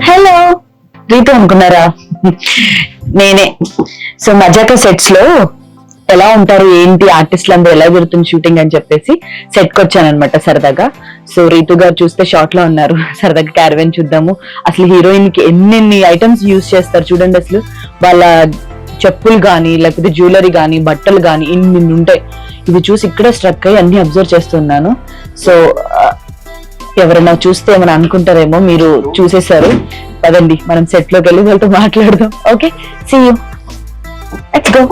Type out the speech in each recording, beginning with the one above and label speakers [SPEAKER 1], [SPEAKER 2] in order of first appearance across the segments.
[SPEAKER 1] Hello Ritu అనుకున్నారా? నేనే. So మజాకా sets లో ఎలా ఉంటారు ఏంటి ఆర్టిస్టులు అందరూ ఎలా జరుగుతుంది షూటింగ్ అని చెప్పేసి సెట్ కి వచ్చాను అనమాట సరదాగా. సో రీతు గారు చూస్తే షార్ట్ లో ఉన్నారు. సరదాగా క్యారవెన్ చూద్దాము. అసలు హీరోయిన్ కి ఎన్నెన్ని ఐటమ్స్ యూజ్ చేస్తారు చూడండి. అసలు వాళ్ళ చెప్పులు గానీ లేకపోతే జ్యువెలరీ గానీ బట్టలు గానీ ఇన్ని ఉంటాయి. ఇవి చూసి ఇక్కడే స్ట్రక్ అయ్యి అన్ని అబ్జర్వ్ చేస్తున్నాను. సో ఎవరైనా చూస్తే ఏమైనా అనుకుంటారేమో, మీరు చూసేశారు. పదండి మనం సెట్ లోకి వెళ్ళి వాళ్ళతో మాట్లాడదాం. Okay, see you, let's go.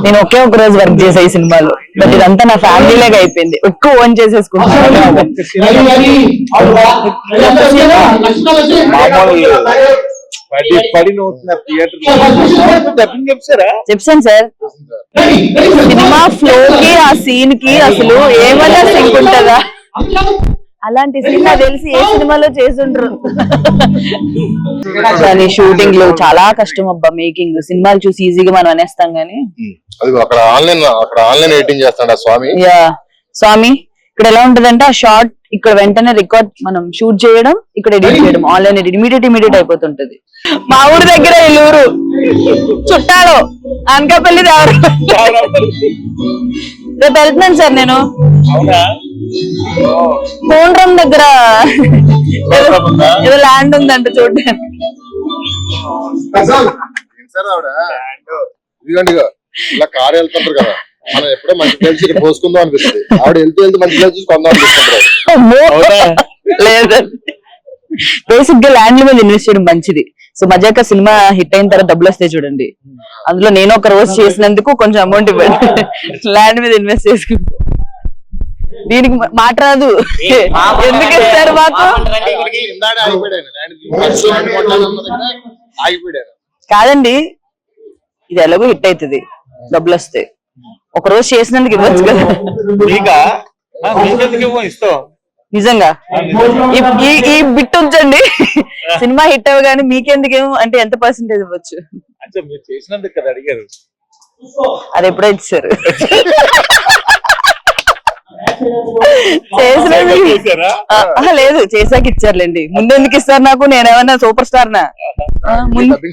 [SPEAKER 1] నేను ఒకే ఒక రోజు వర్క్ చేసా ఈ సినిమాలో, బట్ ఇదంతా నా ఫ్యామిలీ లాగా అయిపోయింది. ఎక్కువ ఓన్ చేసేసుకుంటున్నాను. చెప్పాను సార్, సినిమా ఫ్లో కి ఆ సీన్ కి అసలు ఏమైనా సింక్ ఉంటుందా? అలాంటి సినిమా తెలిసి ఏ సినిమాలో చేసుండ్రు. కానీ షూటింగ్ లో చాలా కష్టం అబ్బా. మేకింగ్ సినిమాలు చూసి ఈజీగా మనం అనేస్తాం గానీ స్వామి ఇక్కడ ఎలా ఉంటదంటే ఆ షార్ట్ ఇక్కడ వెంటనే రికార్డ్ మనం షూట్ చేయడం, ఇక్కడ ఎడిట్ చేయడం, ఆన్లైన్ ఎడిట్ ఇమీడియట్ అయిపోతుంటది. మా ఊరు దగ్గర ఇల్లూరు చుట్టాలు అనకాపల్లి రేపు వెళ్తున్నాను సార్. నేను కోండ్రం దగ్గర ఏదో ల్యాండ్ ఉందంట చూడడానికి.
[SPEAKER 2] కారు వెళ్తుంటారు కదా, మనం ఎప్పుడో మంచి ప్లేస్ ఇక్కడ పోసుకుందాం అనిపిస్తుంది. ఆవిడ వెళ్తూ మంచి ప్లేస్ చూసి కొందాం అనిపిస్తుంటారు.
[SPEAKER 1] లేదండి, బేసిక్ గా ల్యాండ్ మీద ఇన్వెస్ట్ చేయడం మంచిది. సో మజాకా సినిమా హిట్ అయిన తర్వాత డబ్బులు వస్తాయి చూడండి, అందులో నేను ఒక రోజు చేసినందుకు కొంచెం అమౌంట్ ఇవ్వండి. ల్యాండ్ మీద ఇన్వెస్ట్ చేసుకుంటా. దీనికి మాట రాదు, ఎందుకు ఇస్తారు మాకు? కాదండి, ఇది ఎలాగో హిట్ అవుతుంది, డబ్బులు వస్తాయి. ఒక రోజు చేసినందుకు ఇవ్వచ్చు కదా. నిజంగా ఈ బిట్ ఉంచండి, సినిమా హిట్ అవ్వగానే మీకెందుకేమో అంటే ఎంత పర్సెంటేజ్ ఇవ్వచ్చు? అది ఎప్పుడో ఇచ్చారు. లేదు, చేసాక ఇచ్చారులేండి. ముందు ఎందుకు ఇస్తారు నాకు? నేనేమన్నా సూపర్ స్టార్ నా?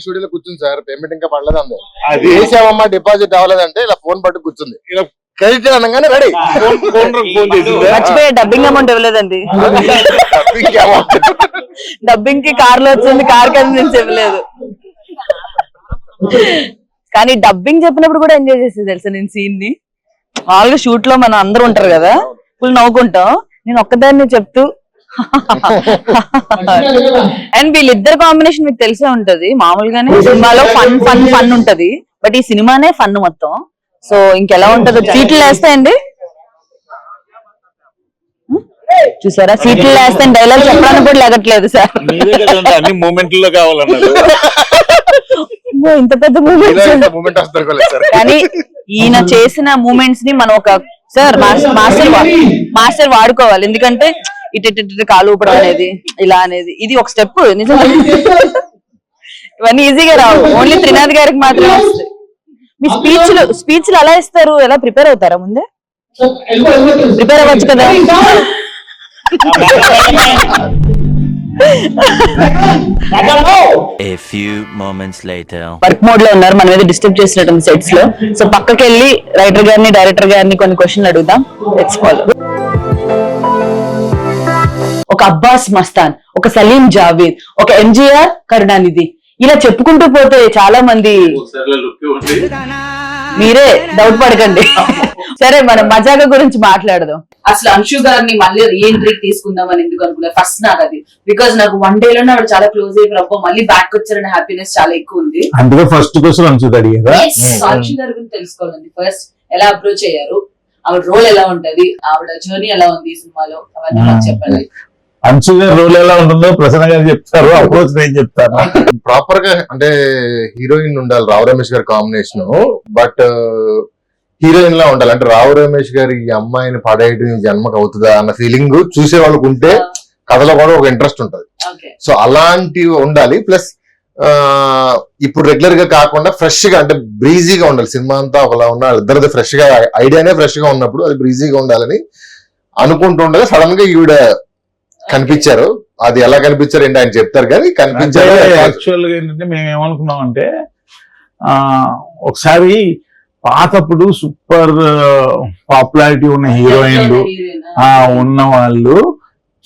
[SPEAKER 2] స్టూడియోలో కూర్చుంది సార్, పేమెంట్ ఇంకా పడలేదు అంది. అది వేసామమ్మా డిపాజిట్ అవ్వలేదంటే ఇలా ఫోన్ పట్టు కూర్చుంది. క్రెడిట్ అనగానే రెడీ.
[SPEAKER 1] మర్చిపోయా, డబ్బింగ్ అమౌంట్ ఇవ్వలేదండి. డబ్బింగ్ కి కార్ లో వచ్చింది, కార్ కి నుంచి ఇవ్వలేదు. కానీ డబ్బింగ్ చెప్పినప్పుడు కూడా ఎంజాయ్ చేసేది తెలుసా నేను సీన్ ని. మామూలుగా షూట్ లో మనం అందరూ ఉంటారు కదా, ఫుల్ నవ్వుకుంటాం. నేను ఒక్కదాన్ని చెప్తూ అండ్ వీళ్ళిద్దరు కాంబినేషన్ మీకు తెలిసే ఉంటది. మామూలుగానే సినిమాలో ఫన్ ఉంటది, బట్ ఈ సినిమానే ఫన్ మొత్తం. సో ఇంకెలా ఉంటుందో. సీట్లు వేస్తాయండి, చూసారా? సీట్లు వేస్తే డైలాగ్ చెప్పడానికి కూడా లేగట్లేదు సార్. ఇంత పెద్ద మూమెంట్ కానీ ఈయన చేసిన మూమెంట్స్ ని మనం ఒక మాస్టర్ వాడుకోవాలి. ఎందుకంటే ఇటు కాలు ఊపడం అనేది, ఇలా అనేది, ఇది ఒక స్టెప్. నిజంగా ఇవన్నీ ఈజీగా రావు, ఓన్లీ త్రినాథ్ గారికి మాత్రమే వస్తాయి. మీ స్పీచ్లు అలా ఇస్తారు? ఎలా ప్రిపేర్ అవుతారా ముందే? ప్రిపేర్ అవ్వచ్చు కదా.
[SPEAKER 3] A few moments later.
[SPEAKER 1] Work mode లో ఉన్నారు, మన మీద డిస్టర్బ్ చేసినట్టు సెట్స్ లో. సో పక్కకి వెళ్ళి రైటర్ గారిని డైరెక్టర్ గారిని కొన్ని క్వశ్చన్లు అడుగుదాం. Let's follow. ఒక అబ్బాస్ మస్తాన్, ఒక సలీం జావేద్, ఒక ఎంజీఆర్ కరుణానిధి, ఇలా చెప్పుకుంటూ పోతే చాలా మంది. మీరే డౌట్ పడకండి. సరే మనం మజాగా గురించి మాట్లాడదాం. అసలు అంశు గారిని మళ్ళీ రీఎంట్రీ తీసుకుందాం అని ఎందుకు అనుకున్నారు? ఫస్ట్ నాకు అది బికాజ్ నాకు వన్ డే లోనే ఆవిడ చాలా క్లోజ్ అయిపోయి మళ్ళీ బ్యాక్ వచ్చారనే హ్యాపీనెస్ చాలా ఎక్కువ ఉంది.
[SPEAKER 4] అందుకే ఫస్ట్ క్వశ్చన్ అంశు అడిగారా?
[SPEAKER 1] అంశు గారి గురించి తెలుసుకోవాలండి. ఫస్ట్ ఎలా అప్రోచ్ అయ్యారు, ఆవిడ రోల్ ఎలా ఉంటది, ఆవిడ జర్నీ ఎలా ఉంది ఈ సినిమాలో, అవన్నీ నాకు చెప్పండి.
[SPEAKER 4] అంశు గారి రోల్ ఎలా ఉంటుందో ప్రసన్న గారు చెప్తారు, అప్రోచ్ నేను చెప్తాను.
[SPEAKER 2] ప్రాపర్ గా అంటే హీరోయిన్ ఉండాలి రావు రమేష్ గారి కాంబినేషన్, బట్ హీరోయిన్ లా ఉండాలి. అంటే రావు రమేష్ గారి ఈ అమ్మాయిని పడేయడం జన్మకు అవుతుందా అన్న ఫీలింగ్ చూసే వాళ్ళకు ఉంటే కథలో కూడా ఒక ఇంట్రెస్ట్ ఉంటది. సో అలాంటివి ఉండాలి. ప్లస్ ఇప్పుడు రెగ్యులర్ గా కాకుండా ఫ్రెష్ గా అంటే బ్రీజీగా ఉండాలి. సినిమా అంతా ఒకలా ఉన్న ఇద్దరిది ఫ్రెష్ గా ఐడియానే ఫ్రెష్ గా ఉన్నప్పుడు అది బ్రీజీగా ఉండాలని అనుకుంటుండగా సడన్ గా ఈవిడ కనిపించారు. అది ఎలా కనిపించారు ఏంటి ఆయన చెప్తారు కానీ కనిపించారు.
[SPEAKER 4] యాక్చువల్ గా ఏంటంటే మేము ఏమనుకున్నాం అంటే ఒకసారి పాతప్పుడు సూపర్ పాపులారిటీ ఉన్న హీరోయిన్లు ఉన్న వాళ్ళు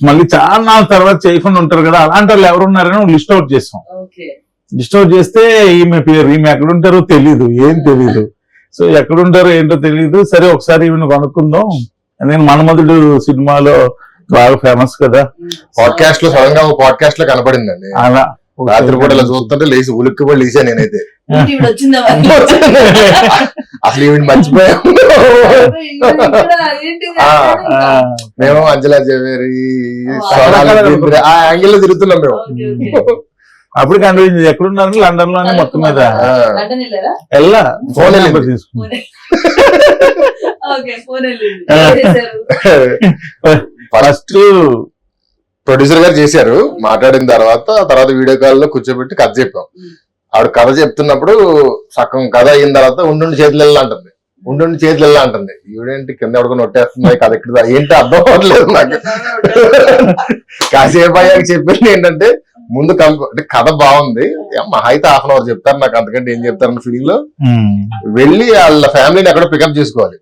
[SPEAKER 4] మళ్ళీ చాలా నాళ్ళ తర్వాత చేయకుండా ఉంటారు కదా, అలాంటి వాళ్ళు ఎవరున్నారని లిస్ట్ అవుట్ చేస్తాం. లిస్ట్ అవుట్ చేస్తే ఈమె పేరు, ఈమె ఎక్కడుంటారో తెలీదు, ఏం తెలీదు. సో ఎక్కడుంటారో ఏంటో తెలీదు. సరే ఒకసారి ఈమెను కనుక్కుందాం. నేను మన్మధుడు సినిమాలో బాగా ఫేమస్ కదా,
[SPEAKER 2] పాడ్కాస్ట్ లో సడన్ గా పాడ్కాస్ట్ లో కనపడిందండి.
[SPEAKER 4] అలా
[SPEAKER 2] రాత్రి కూడా ఇలా చూస్తుంటే లేచి ఉలిక్కి కూడా లేచా నేనైతే. అసలు ఈవిడ మర్చిపోయాం. మేము అంజలా జవేరి ఆ యాంగిల్ లో తిరుగుతున్నాం మేము.
[SPEAKER 4] అప్పుడు కనిపించింది ఎక్కడున్నారు, లండన్ లోనే మొత్తం మీద వెళ్ళా ఫోన్ నెంబర్ తీసుకున్నా.
[SPEAKER 2] ఫస్ట్ ప్రొడ్యూసర్ గారు చేశారు. మాట్లాడిన తర్వాత వీడియో కాల్ లో కూర్చోబెట్టి కథ చెప్పాం. ఆవిడ కథ చెప్తున్నప్పుడు సగం కథ అయిన తర్వాత ఉండుండి చేతులు వెళ్ళాలంటుంది, ఉండుండి చేతులు వెళ్ళాలంటుంది. ఈవిడేంటి కింద ఎవడుకొని నొట్టేస్తుంది, కథ ఎక్కడ ఏంటి అర్థం అవ్వట్లేదు నాకు. కాసేపు అయ్యాక చెప్పింది ఏంటంటే ముందు అంటే కథ బాగుంది, మా అయితే హాఫ్ అన్ అవర్ చెప్తారు, నాకు అంతకంటే ఏం చెప్తారన్న ఫీలింగ్ లో వెళ్ళి వాళ్ళ ఫ్యామిలీని ఎక్కడ పికప్ చేసుకోవాలి.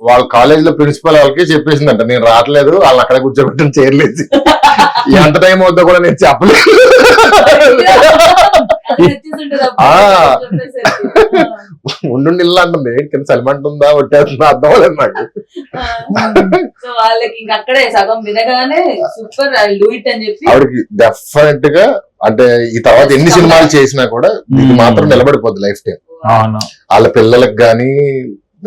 [SPEAKER 2] వాళ్ళ కాలేజ్ లో ప్రిన్సిపల్ వాళ్ళకి చెప్పేసిందంట నేను రావట్లేదు, వాళ్ళని అక్కడే కూర్చోబెట్టని చేరలేదు. ఎంత టైం అవుతుందో కూడా నేను చెప్పలేదు. ఉండుండి ఇల్లు అంటుంది, కింద సల్మంట్ ఉందా వచ్చేస్తుందా అర్థం అవ్వలేదు నాకు. ఆవిడకి డెఫినెట్ గా అంటే ఈ తర్వాత ఎన్ని సినిమాలు చేసినా కూడా ఇది మాత్రం నిలబడిపోద్ది లైఫ్ టైం. వాళ్ళ పిల్లలకు గానీ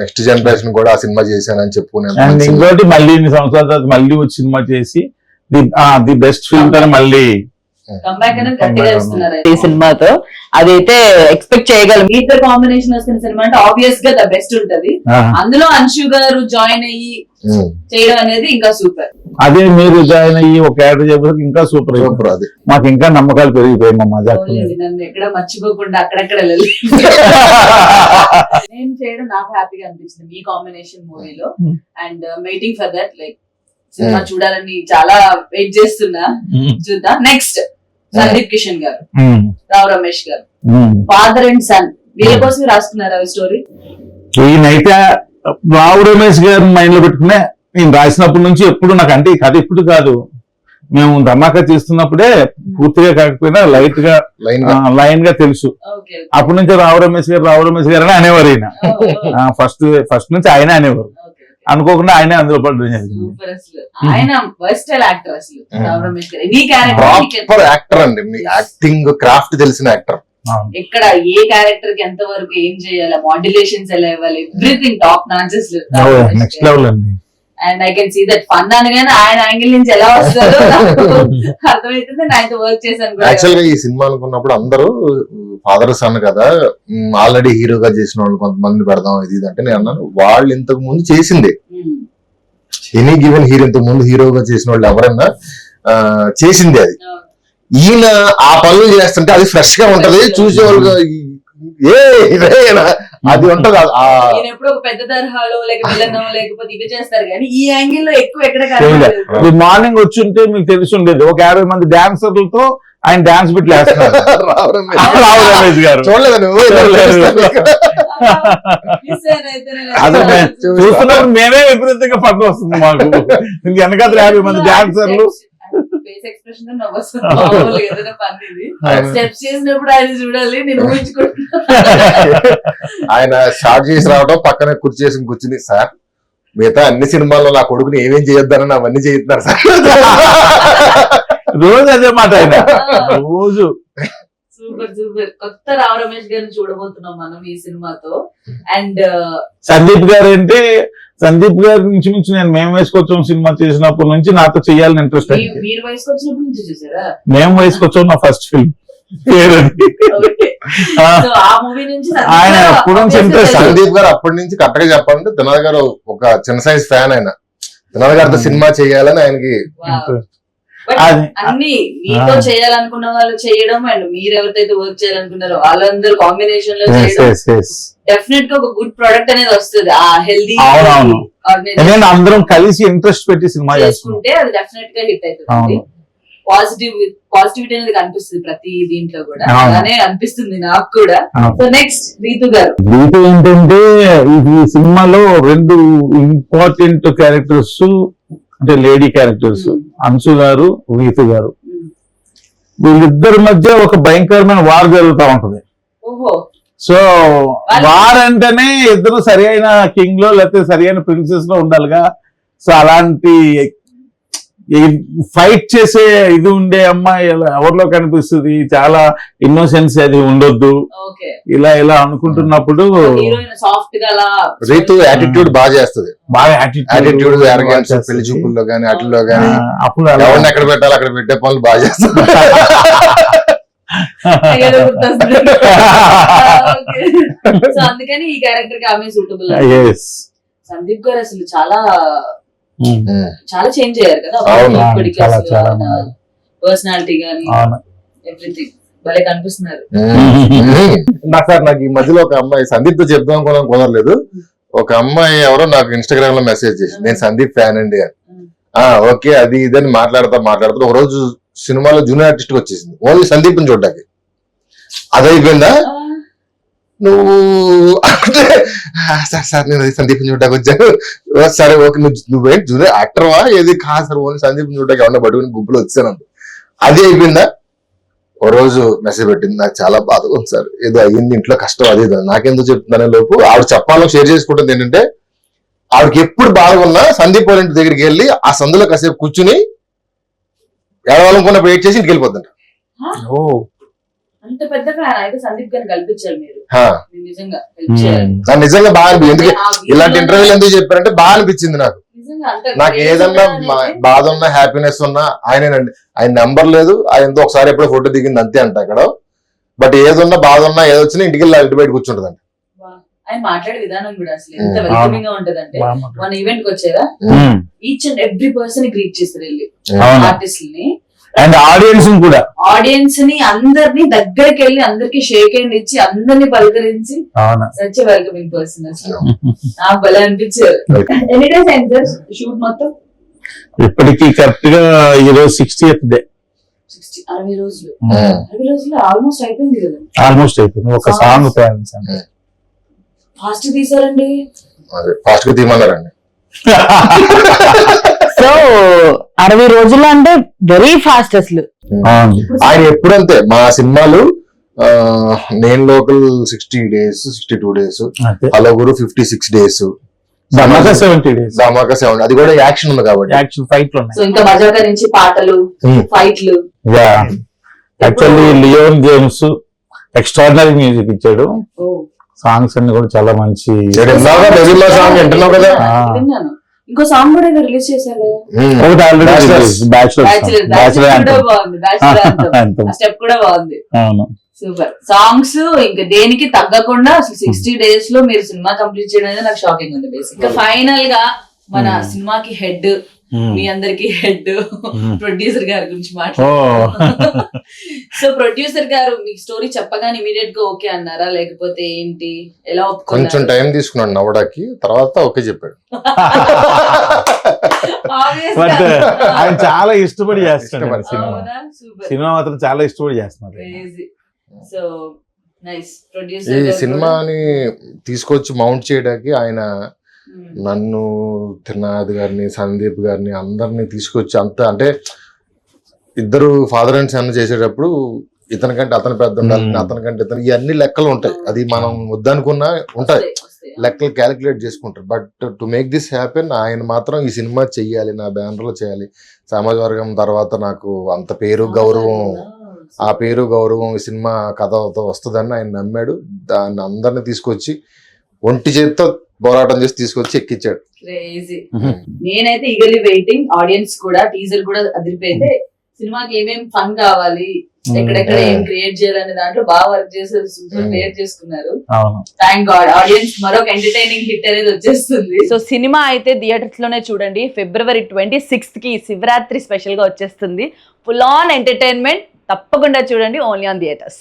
[SPEAKER 2] నెక్స్ట్ జనరేషన్ కూడా ఆ సినిమా చేశానని చెప్పుకునే.
[SPEAKER 4] ఇంకోటి మళ్ళీ ఇన్ని సంవత్సరాల తర్వాత మళ్ళీ వచ్చి సినిమా చేసి ది బెస్ట్ ఫిల్మ్ తో మళ్ళీ
[SPEAKER 1] ఈ సినిమాతో అదైతే ఎక్స్పెక్ట్ చేయగలం. మీ ఇద్దరు కాంబినేషన్ వస్తున్న సినిమా అంటే ఆబ్వియస్ గా ద బెస్ట్ ఉంటది. అందులో అంశు గారు జాయిన్ అయ్యి చేయడం అనేది ఇంకా సూపర్.
[SPEAKER 4] అదే మీరు జాయిన్ అయ్యి ఒక క్యారెక్టర్ చెప్పేసి ఇంకా సూపర్ సూపర్. అది మాకు ఇంకా నమ్మకాలు పెరిగిపోయాయి. మా మజా
[SPEAKER 1] నన్ను ఎక్కడ మర్చిపోకుండా అక్కడెక్కడ వెళ్ళి నేను చేయడం నాకు హ్యాపీగా అనిపించింది మీ కాంబినేషన్ మూవీలో. And waiting for that like cinema చూడాలని చాలా వెయిట్ చేస్తున్నా. చూద్దాం. నెక్స్ట్ సందీప్ కిషన్ గారు, రావు రమేష్ గారు, ఫాదర్ అండ్ సన్, వీళ్ళ కోసం రాసుకున్నారు అవి స్టోరీ.
[SPEAKER 4] ఈయనైతే రావు రమేష్ గారిని మైండ్ లో పెట్టుకునే నేను రాసినప్పటి నుంచి ఎప్పుడు నాకు అంటే కథ ఇప్పుడు కాదు, మేము ధమాకా చేస్తున్నప్పుడే పూర్తిగా కాకపోయినా లైట్ గా లైన్ గా తెలుసు. అప్పటి నుంచి రావు రమేష్ గారు అని అనేవారు. ఈయన ఫస్ట్ నుంచి ఆయన అనేవారు, అనుకోకుండా ఆయనే అందులో పడడం జరిగింది.
[SPEAKER 2] ప్రాపర్ యాక్టర్ అండి, మీ యాక్టింగ్ క్రాఫ్ట్ తెలిసిన యాక్టర్.
[SPEAKER 1] ఇక్కడ ఏ క్యారెక్టర్ కి ఎంత వరకు ఏం చేయాలి, మాడ్యులేషన్స్ ఎలా ఇవ్వాలి, everything top notches.
[SPEAKER 4] Next level అండి.
[SPEAKER 1] And I can see that fun అనగానే ఆయన యాంగిల్ నుంచి ఎలా వస్తారో అర్థమవుతుంది. ఆయనతో వర్క్ చేశాను.
[SPEAKER 2] యాక్చువల్ గా ఈ సినిమా అనుకున్నప్పుడు అందరూ ఫాదర్ సన్ కదా, ఆల్రెడీ హీరోగా చేసిన వాళ్ళు కొంతమంది పెడదాం ఇది అంటే నేను అన్నాను వాళ్ళు ఇంతకు ముందు చేసింది. ఎనీ గివెన్ హీరో ఇంతకు ముందు హీరోగా చేసిన వాళ్ళు ఎవరైనా చేసింది. అది ఈయన ఆ పనులు చేస్తుంటే అది ఫ్రెష్ గా ఉంటది, చూసేవాళ్ళు అది ఉంటది
[SPEAKER 5] ఈయన ఎప్పుడు ఒక పెద్ద తరహాలో లేక విలనో లేకపోతే ఇవి చేస్తారు కానీ ఈ యాంగిల్ లో ఎక్కువ ఎక్కడ
[SPEAKER 4] చేయలేదు.
[SPEAKER 5] కనబడలేదు.
[SPEAKER 4] ఇది మార్నింగ్ వచ్చి ఉంటే మీకు తెలిసి ఉండేది ఒక 50 మంది డాన్సర్లతో ఆయన డాన్స్ బిట్లు వేస్తున్నారు. రావు రమేష్ గారు
[SPEAKER 2] చూడలేదు నువ్వు
[SPEAKER 5] Miss అయిన అయితేనే
[SPEAKER 4] అసలు
[SPEAKER 5] లేదు.
[SPEAKER 4] చూస్తున్నప్పుడు మేమే విపరీతంగా పక్క వస్తుంది మాకు. ఇంక వెనకాల 50 మంది డాన్సర్లు.
[SPEAKER 5] ఫేస్ ఎక్స్ప్రెషన్ తో నవ్వు వస్తుంది. మామూలుగా ఏదైనా పని ఇది. స్టెప్స్ చేసినప్పుడు ఆయన చూడాలి, నేను ఊహించుకుంటున్నాను.
[SPEAKER 2] ఆయన షార్ట్ చేసి రావడం పక్కన కుర్చేసి కూర్చుని సార్ మిగతా అన్ని సినిమాల్లో నా కొడుకుని ఏమేం చేయొద్దని అవన్నీ చేస్తున్నారు సార్.
[SPEAKER 4] రోజు అదే మాట ఆయన రోజు.
[SPEAKER 5] Super super. కొత్త రావు రమేష్ గారిని చూడబోతున్నాం మనం ఈ సినిమాతో. అండ్
[SPEAKER 4] సందీప్ గారు అంటే సందీప్ గారి నుంచి నేను మేము వేసుకొచ్చాం సినిమా చేసినప్పటి నుంచి నాతో చెయ్యాలని ఇంట్రెస్ట్.
[SPEAKER 5] మీరు వయసుకు వచ్చినప్పటి నుంచి చూసారా?
[SPEAKER 4] మేము వేసుకొచ్చాం నా ఫస్ట్ ఫిల్మ్.
[SPEAKER 5] సో ఆ మూవీ నుంచి
[SPEAKER 4] ఆయన ఎప్పుడు నుంచి interest.
[SPEAKER 2] సందీప్ గారు అప్పటి నుంచి కరెక్ట్ గా చెప్పాలంటే తినాలి గారు ఒక చిన్న సైజ్ ఫ్యాన్ ఆయన. తినాలి గారితో సినిమా చేయాలని ఆయనకి
[SPEAKER 5] అన్ని మీతో చేయాలనుకున్న వాళ్ళు చేయడం అండ్ మీరు ఎవరితో వర్క్ చేయాలనుకున్నారో వాళ్ళందరూ కాంబినేషన్ లో చేయడం డెఫినెట్ గా ఒక గుడ్ ప్రొడక్ట్ అనేది వస్తుంది. ఆ హెల్దీ
[SPEAKER 4] అవునవును. ఎందుకంటే అందరం కలిసి ఇంట్రెస్ట్ పెట్టి సినిమా
[SPEAKER 5] చేసుకుంటే అది డెఫినెట్ గా హిట్ అవుతుంది. పాజిటివిటీ అనేది కనిపిస్తుంది ప్రతి దీంట్లో కూడా. అలానే అనిపిస్తుంది నాకు కూడా. సో నెక్స్ట్ రీతు గారు.
[SPEAKER 4] రీతు ఏంటంటే ఈ సినిమాలో 2 ఇంపార్టెంట్ క్యారెక్టర్స్ అంటే లేడీ క్యారెక్టర్స్, అంశు గారు, రీతు గారు. వీళ్ళిద్దరి మధ్య ఒక భయంకరమైన వార్ జరుగుతూ ఉంటది.
[SPEAKER 5] ఓహో.
[SPEAKER 4] సో వార్ అంటేనే ఇద్దరు సరి అయిన కింగ్ లో లేకపోతే సరి అయిన ప్రిన్సెస్ లో ఉండాలిగా. సో అలాంటి ఫైట్ చేసే ఇది ఉండే అమ్మాయి ఎవరిలో కనిపిస్తుంది. చాలా ఇన్నోసెన్స్ అది ఉండొద్దు. ఇలా అనుకుంటున్నప్పుడు
[SPEAKER 5] సాఫ్ట్ గా
[SPEAKER 2] రీతు యాటిట్యూడ్ బాగా చేస్తుంది.
[SPEAKER 4] బాగా
[SPEAKER 2] యాటిట్యూడ్ పెళ్లి చూపుల్లో గానీ అట్లలో గానీ
[SPEAKER 4] అప్పుడు
[SPEAKER 2] ఎవరిని ఎక్కడ పెట్టాలి అక్కడ పెట్టే పనులు బాగా చేస్తుంది.
[SPEAKER 5] సో అందుకని ఈ క్యారెక్టర్ కి ఆమె సూటబుల్. సందీప్ గారు అసలు చాలా చేంజ్ అయ్యారు కదా పర్సనాలిటీ గానీ ఎవ్రీథింగ్. భలే కనిపిస్తున్నారు.
[SPEAKER 2] నాకు ఈ మధ్యలో ఒక అమ్మాయి సందీప్ తో చెప్దాం అనుకున్నాం కుదరలేదు. ఒక అమ్మాయి ఎవరో నాకు ఇన్స్టాగ్రామ్ లో మెసేజ్ చేసి నేను సందీప్ ఫ్యాన్ అండి అని. ఓకే అది ఇదని మాట్లాడుతూ ఒక రోజు సినిమాలో జూనియర్ ఆర్టిస్ట్ వచ్చేసింది ఓన్లీ సందీప్ ని చూడడానికి. అదైపోయిందా నువ్వు అంటే సార్ నేను సందీప్ చూడడానికి వచ్చాను. సరే ఓకే నువ్వేంటి జూనియర్ యాక్టర్వా ఏది కాదు సార్ ఓన్లీ సందీప్ చూడడానికి ఎవరన్నా పట్టుకుని గుంపులో వచ్చాను. అది అయిపోయిందా ఓ రోజు మెసేజ్ పెట్టింది. నాకు చాలా బాధగా ఉంది సార్ ఏదో అయ్యింది ఇంట్లో కష్టం అది నాకెందుకు చెప్తున్నానే లోపు ఆవిడ చెప్పాలని షేర్ చేసుకుంటుంది ఏంటంటే ఆవిడకి ఎప్పుడు బాగున్నా సందీప్ వాళ్ళ ఇంటి దగ్గరికి వెళ్ళి ఆ సందులో కాసేపు కూర్చుని ఎడవాలనుకున్న వెయిట్ చేసి ఇంటికి వెళ్ళిపోతుంట.
[SPEAKER 5] అంత పెద్ద ఫ్యాన్ అయితే సందీప్ గారిని కల్పించారు మీరు.
[SPEAKER 2] నిజంగా బాగా అనిపించింది. ఇలాంటి ఇంటర్వ్యూలు ఎందుకు చెప్పారంటే బాగా అనిపించింది నాకు ఏదన్నా బాధ ఉన్నా హ్యాపీనెస్ ఉన్నా ఆయనేనండి. ఆయన నెంబర్ లేదు ఆయనతో ఒకసారి ఎప్పుడో ఫోటో దిగింది అంతే అంట అక్కడ. బట్ ఏదున్నా బాధ ఉన్నా ఏదొచ్చినా ఇంటికి వెళ్ళి ఇంటి బయట కూర్చుంటదండి.
[SPEAKER 5] ఆయన మాట్లాడే విధానం కూడా అసలు ఎంత వెల్కమింగ్ గా ఉంటదంటే మన ఈవెంట్ కి వచ్చారా each and every person greet చేస్తారు వెళ్ళి ఆర్టిస్ట్ ని
[SPEAKER 4] అండ్ ఆడియన్స్
[SPEAKER 5] ని అందరినీ దగ్గరికి వెళ్ళి అందరికి షేక్ హ్యాండ్ ఇచ్చి అందరినీ పలకరించి సచ్ వెల్కమింగ్ పర్సన్ అసలు నాకు భలే అనిపించారు. ఎన్ని డేస్ అయింది సార్ షూట్ మొత్తం?
[SPEAKER 4] ఇప్పటికి కరెక్ట్ గా ఈరోజు 60th డే.
[SPEAKER 5] 60 రోజులు. 60 రోజులు ఆల్మోస్ట్ అయిపోయింది కదా.
[SPEAKER 4] ఆల్మోస్ట్ అయిపోయింది. ఒక సాంగ్ ప్లాన్స్
[SPEAKER 5] ఫాస్ట్ తీసారండి.
[SPEAKER 2] ఫాస్ట్ గా తీయమన్నారండి.
[SPEAKER 1] సో 60 రోజులు అంటే వెరీ ఫాస్ట్ అసలు.
[SPEAKER 2] ఆయన ఎప్పుడంతే మా సినిమాలు నేను లోకల్ 60 days 62 days అలగురు 56 days
[SPEAKER 4] ధమాకా 70 days
[SPEAKER 2] ధమాకా 70 అది కూడా యాక్షన్ ఉంది కాబట్టి
[SPEAKER 4] యాక్షన్ ఫైట్ లో.
[SPEAKER 5] సో ఇంకా మజాకా నుంచి పాటలు ఫైట్లు.
[SPEAKER 4] Actually Leon James extraordinary music ఇచ్చాడు. సాంగ్స్ అన్ని కూడా చాలా మంచి
[SPEAKER 2] సాంగ్ వింటున్నావు కదా.
[SPEAKER 5] ఇంకో సాంగ్ కూడా రిలీజ్ చేశారు
[SPEAKER 4] ఒకటి ఆల్రెడీ
[SPEAKER 5] స్టెప్ కూడా బాగుంది. సూపర్ సాంగ్స్ ఇంకా దేనికి తగ్గకుండా అసలు 60 days లో మీరు సినిమా కంప్లీట్ చేయడం అనేది నాకు షాకింగ్ ఉంది. బేసిక్ ఫైనల్ గా మన సినిమాకి హెడ్ మీ అందరికి హెడ్ ప్రొడ్యూసర్ గారి గురించి
[SPEAKER 4] ఓ
[SPEAKER 5] మాట్లాడుతున్నాం. సో ప్రొడ్యూసర్ గారు మీకు స్టోరీ చెప్పగానే ఇమీడియట్ గా ఓకే అన్నారా, లేకపోతే ఏంటి, ఎలా
[SPEAKER 2] కొంచెం
[SPEAKER 5] ఒప్పుకున్నారు?
[SPEAKER 2] టైం తీసుకున్నాడు నవ్వడానికి, తర్వాత ఓకే చెప్పాడు.
[SPEAKER 5] Obvious
[SPEAKER 4] బట్
[SPEAKER 5] గా.
[SPEAKER 4] ఆయన చాలా ఇష్టపడి చేస్తున్నాడు
[SPEAKER 2] ఇష్టపడి.
[SPEAKER 4] సినిమా.
[SPEAKER 5] అవునా? Super.
[SPEAKER 4] సినిమా మాత్రం చాలా ఇష్టపడి చేస్తున్నారు.
[SPEAKER 5] Crazy. So nice.
[SPEAKER 2] ఈ
[SPEAKER 5] Producer గారు
[SPEAKER 2] సినిమాని తీసుకొచ్చి మౌంట్ చేయడానికి ఆయన
[SPEAKER 5] కూడా-
[SPEAKER 2] నన్ను, త్రినాథ్ గారిని, సందీప్ గారిని అందరిని తీసుకొచ్చి అంత అంటే ఇద్దరు ఫాదర్ అండ్ సన్ చేసేటప్పుడు ఇతనికంటే అతను పెద్ద ఉండాలి, అతనికంటే ఇతను, ఇవన్నీ లెక్కలు ఉంటాయి. అది మనం వద్దనుకున్నా ఉంటాయి,
[SPEAKER 5] వస్తాయి.
[SPEAKER 2] లెక్కలు క్యాలిక్యులేట్ చేసుకుంటారు. But to make this happen ఆయన మాత్రం ఈ సినిమా చెయ్యాలి, నా బ్యానర్ లో చేయాలి, సమాజ వర్గం తర్వాత నాకు అంత పేరు గౌరవం, ఆ పేరు గౌరవం ఈ సినిమా కథతో వస్తుందని ఆయన నమ్మాడు. దాన్ని అందరిని తీసుకొచ్చి ఒంటి చేతితో పోరాటం చేసి తీసుకొచ్చి ఎక్కించాడు.
[SPEAKER 5] Crazy. నేనైతే ఈగర్లీ వెయిటింగ్, ఆడియన్స్ కూడా టీజర్ కూడా అదిరిపోయితే సినిమాకి ఏమేం ఫన్ కావాలి, ఎక్కడెక్కడ ఏం క్రియేట్ చేయాలనే దాంట్లో బాగా వర్క్ చేసి క్రియేట్ చేసుకున్నారు.
[SPEAKER 4] అవును.
[SPEAKER 5] థ్యాంక్ గాడ్, ఆడియన్స్ మరొక ఎంటర్టైనింగ్ హిట్ అనేది వచ్చేస్తుంది.
[SPEAKER 1] సో సినిమా అయితే థియేటర్స్ లోనే చూడండి. February 26th కి శివరాత్రి స్పెషల్ గా వచ్చేస్తుంది. ఫుల్ ఆన్ ఎంటర్టైన్మెంట్, తప్పకుండా చూడండి, ఓన్లీ ఆన్ థియేటర్స్.